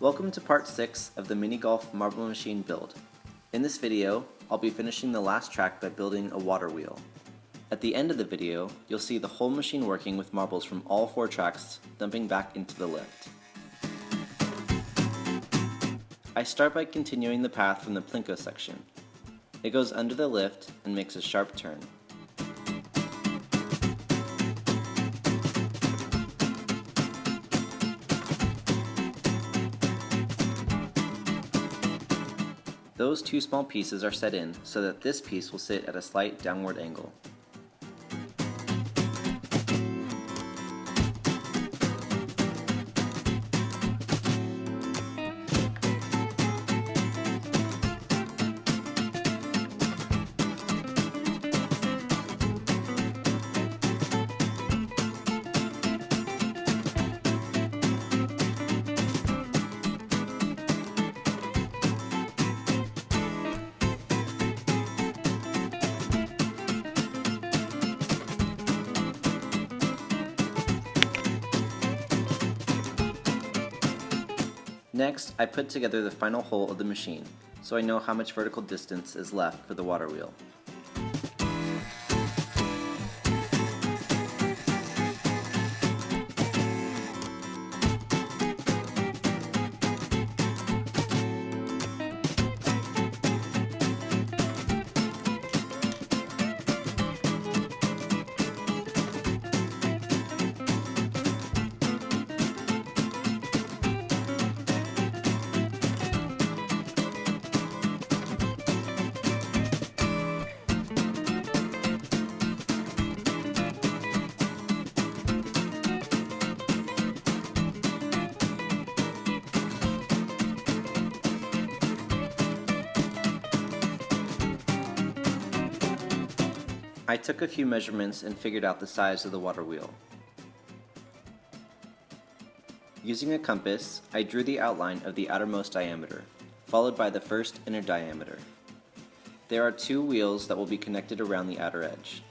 Welcome to part 6 of the mini golf marble machine build. In this video, I'll be finishing the last track by building a water wheel. At the end of the video, you'll see the whole machine working with marbles from all 4 tracks dumping back into the lift. I start by continuing the path from the plinko section. It goes under the lift and makes a sharp turn. Those 2 small pieces are set in so that this piece will sit at a slight downward angle. Next, I put together the final hole of the machine, so I know how much vertical distance is left for the water wheel. I took a few measurements and figured out the size of the water wheel. Using a compass, I drew the outline of the outermost diameter, followed by the first inner diameter. There are 2 wheels that will be connected around the outer edge.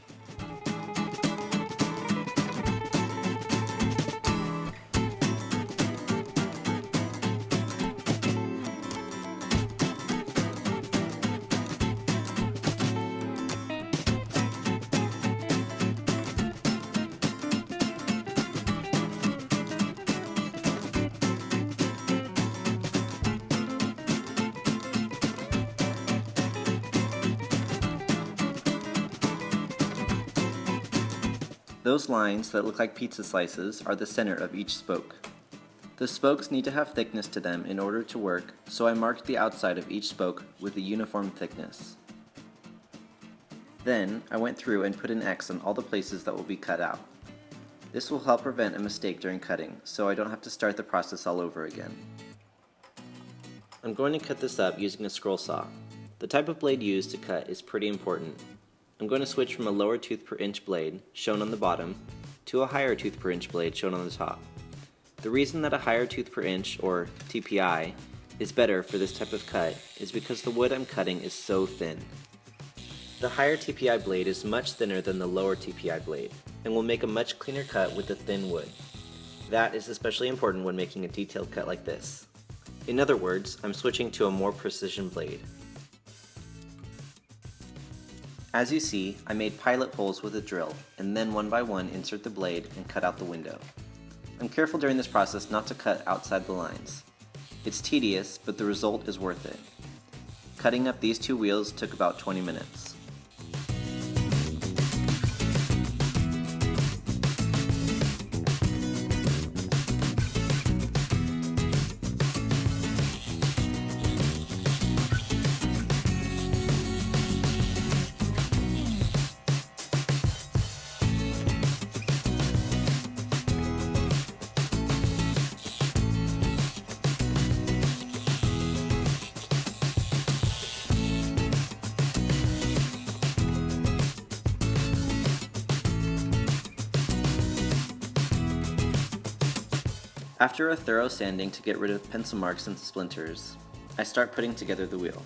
Those lines that look like pizza slices are the center of each spoke. The spokes need to have thickness to them in order to work, so I marked the outside of each spoke with a uniform thickness. Then, I went through and put an X on all the places that will be cut out. This will help prevent a mistake during cutting, so I don't have to start the process all over again. I'm going to cut this up using a scroll saw. The type of blade used to cut is pretty important. I'm going to switch from a lower tooth per inch blade, shown on the bottom, to a higher tooth per inch blade, shown on the top. The reason that a higher tooth per inch, or TPI, is better for this type of cut is because the wood I'm cutting is so thin. The higher TPI blade is much thinner than the lower TPI blade, and will make a much cleaner cut with the thin wood. That is especially important when making a detailed cut like this. In other words, I'm switching to a more precision blade. As you see, I made pilot holes with a drill, and then one by one insert the blade and cut out the window. I'm careful during this process not to cut outside the lines. It's tedious, but the result is worth it. Cutting up these 2 wheels took about 20 minutes. After a thorough sanding to get rid of pencil marks and splinters, I start putting together the wheel.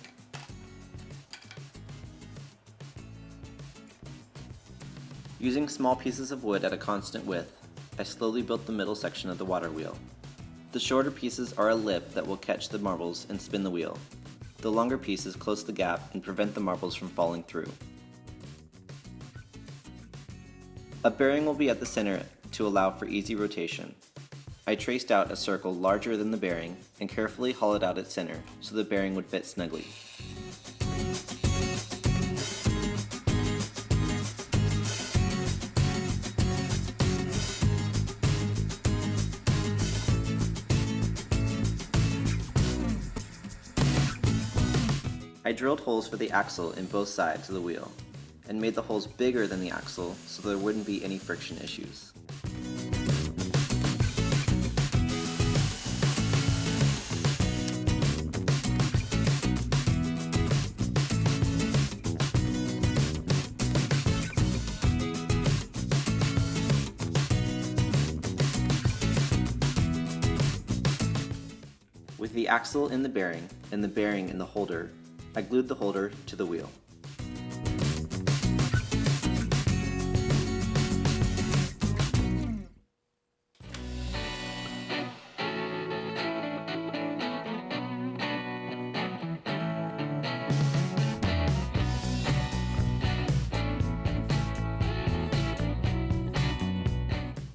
Using small pieces of wood at a constant width, I slowly built the middle section of the water wheel. The shorter pieces are a lip that will catch the marbles and spin the wheel. The longer pieces close the gap and prevent the marbles from falling through. A bearing will be at the center to allow for easy rotation. I traced out a circle larger than the bearing and carefully hollowed out its center so the bearing would fit snugly. I drilled holes for the axle in both sides of the wheel, and made the holes bigger than the axle so there wouldn't be any friction issues. With the axle in the bearing and the bearing in the holder, I glued the holder to the wheel.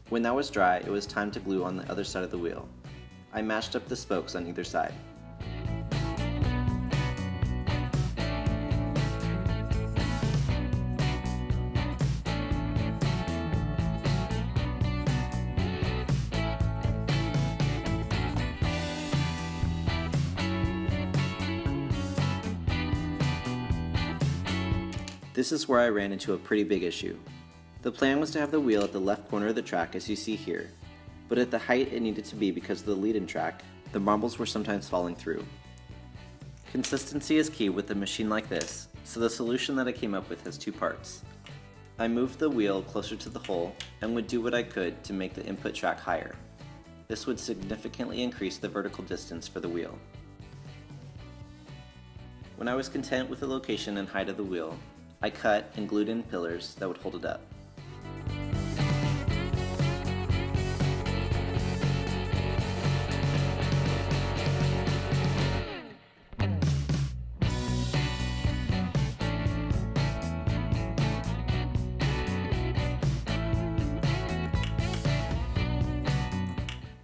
When that was dry, it was time to glue on the other side of the wheel. I matched up the spokes on either side. This is where I ran into a pretty big issue. The plan was to have the wheel at the left corner of the track as you see here, but at the height it needed to be because of the lead-in track, the marbles were sometimes falling through. Consistency is key with a machine like this, so the solution that I came up with has two parts. I moved the wheel closer to the hole and would do what I could to make the input track higher. This would significantly increase the vertical distance for the wheel. When I was content with the location and height of the wheel, I cut and glued in pillars that would hold it up.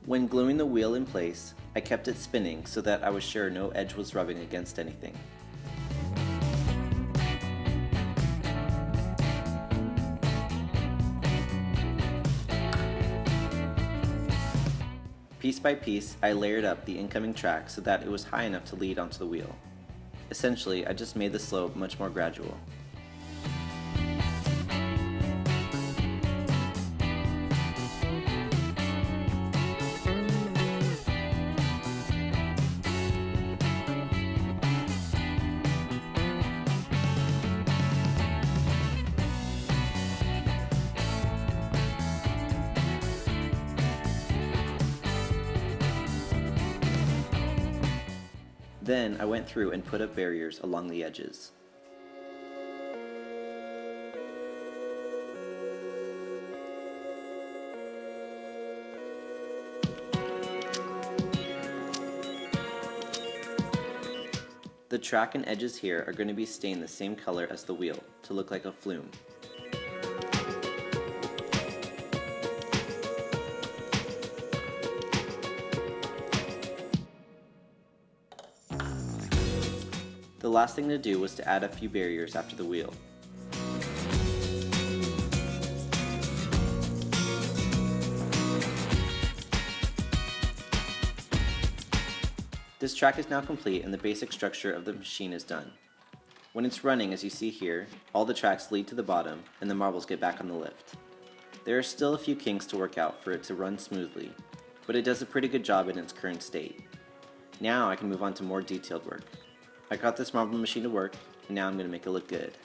When gluing the wheel in place, I kept it spinning so that I was sure no edge was rubbing against anything. Piece by piece, I layered up the incoming track so that it was high enough to lead onto the wheel. Essentially, I just made the slope much more gradual. Then I went through and put up barriers along the edges. The track and edges here are going to be stained the same color as the wheel to look like a flume. The last thing to do was to add a few barriers after the wheel. This track is now complete and the basic structure of the machine is done. When it's running, as you see here, all the tracks lead to the bottom and the marbles get back on the lift. There are still a few kinks to work out for it to run smoothly, but it does a pretty good job in its current state. Now I can move on to more detailed work. I got this marble machine to work, and now I'm going to make it look good.